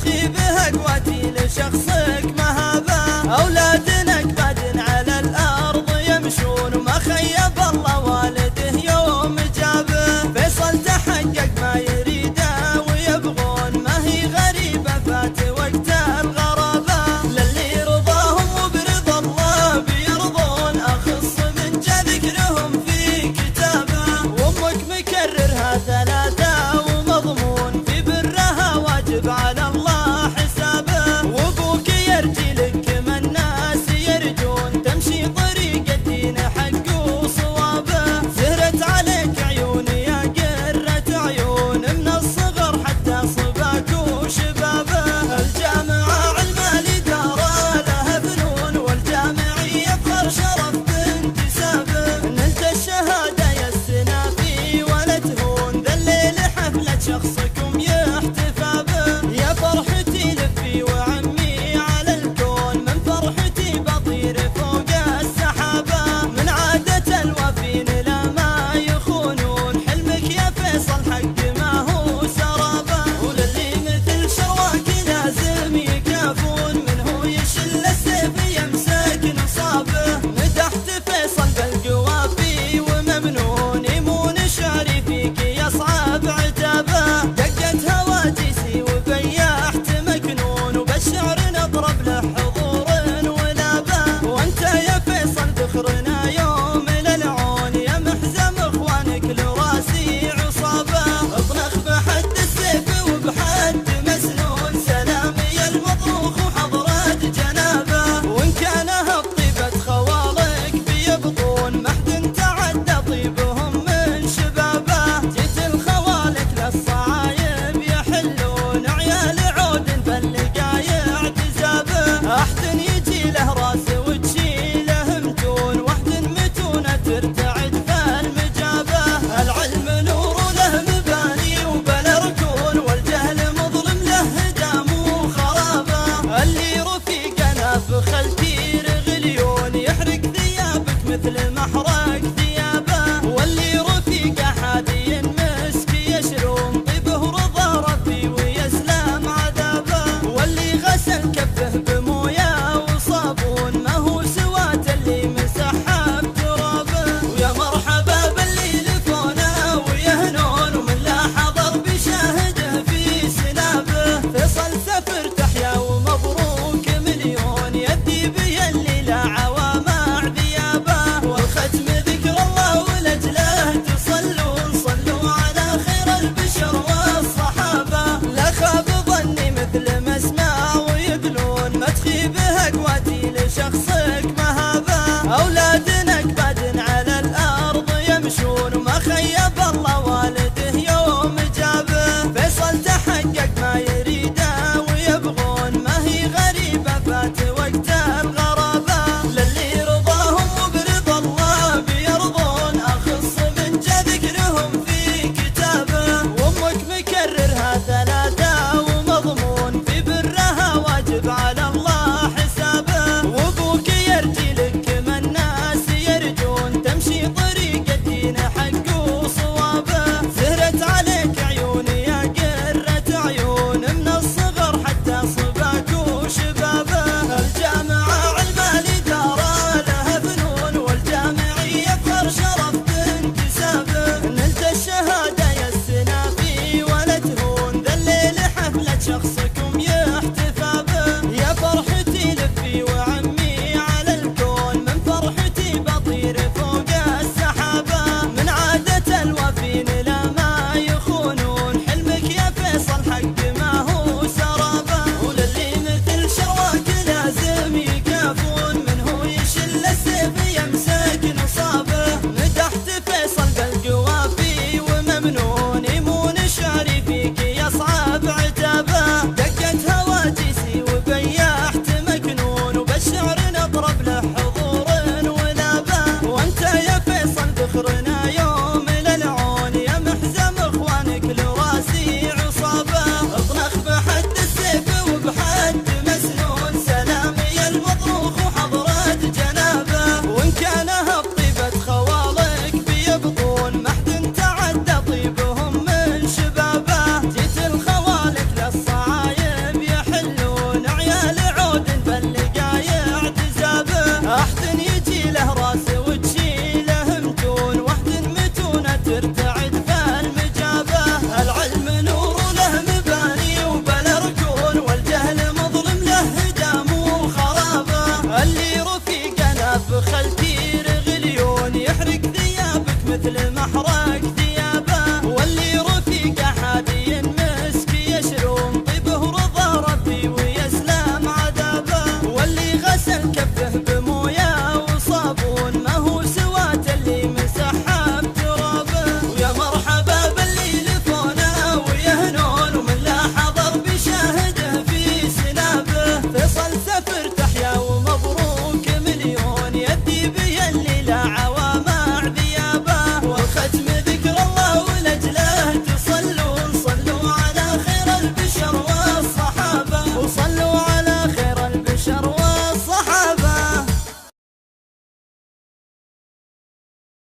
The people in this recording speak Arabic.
تشغي به اقواتي لشخصك مهابه. اولادنك بعد على الارض يمشون وما خيب الله والده يوم جابه. فيصل تحقق ما يريده ويبغون ما هي غريبه فات وقت الغرابه. للي رضاهم وبرضا الله بيرضون اخص من جا ذكرهم في كتابه. وامك مكررها ثلاثه ومضمون في برها واجب على الله حسابه. وابوك يرجي لك كما الناس يرجون تمشي طريق الدين حق وصوابه. زهرت عليك عيون يا قرة عيون من الصغر حتى صباك وشبابه. الجامعة علم الإدارة لها فنون والجامعي يفخر شرف بانتسابه. نلت الشهادة يا السنافي ولا تهون ذا الليل حفلة شخصكم يحتفى به. يا فرحتي لفي وعمي على الكون من فرحتي بطير فوق السحابة. من عادة الوفين لا ما يخونون حلمك يا فيصل حق ما هو سرابة. وللي مثل شرواك لازم يكافون منه يشل السيف يمسك نصابه. مدحت فيصل بالقوافي وممنون يمون شعري فيك يصعب عتابه. دقت هواجسي وبيحت مكنون وبالشعر نضرب له حضور ونابه. وانت يا فيصل ذخرنا يوم للعون يا محزم اخوانك لراسي عصابه. اطنخ بحد السيف وبحد مسنون سلامي المطروخ وحضرات جنابه. وان كان هالطيبة خوالك بيبطون ما حد تعدى طيبهم من شبابه. جيت الخوالك للصعايب يحلون عيال عود باللقايع عتزابه. احد يجي له راس وتشيله متون واحد متونه ترتعد في المجابه. العلم نور له مباني وبالركون والجهل مظلم له هدام وخرابه. اللي رفيقنا بخلتي رغليون يحرق ثيابك مثل ما حرق ثيابه. واللي رفيقه حادي مسك يشروم طيبه ورضا ربي ويسلم عذابه. واللي غسل كفه بمويه وصابون ما هو سوات اللي مسحها بترابه. مثل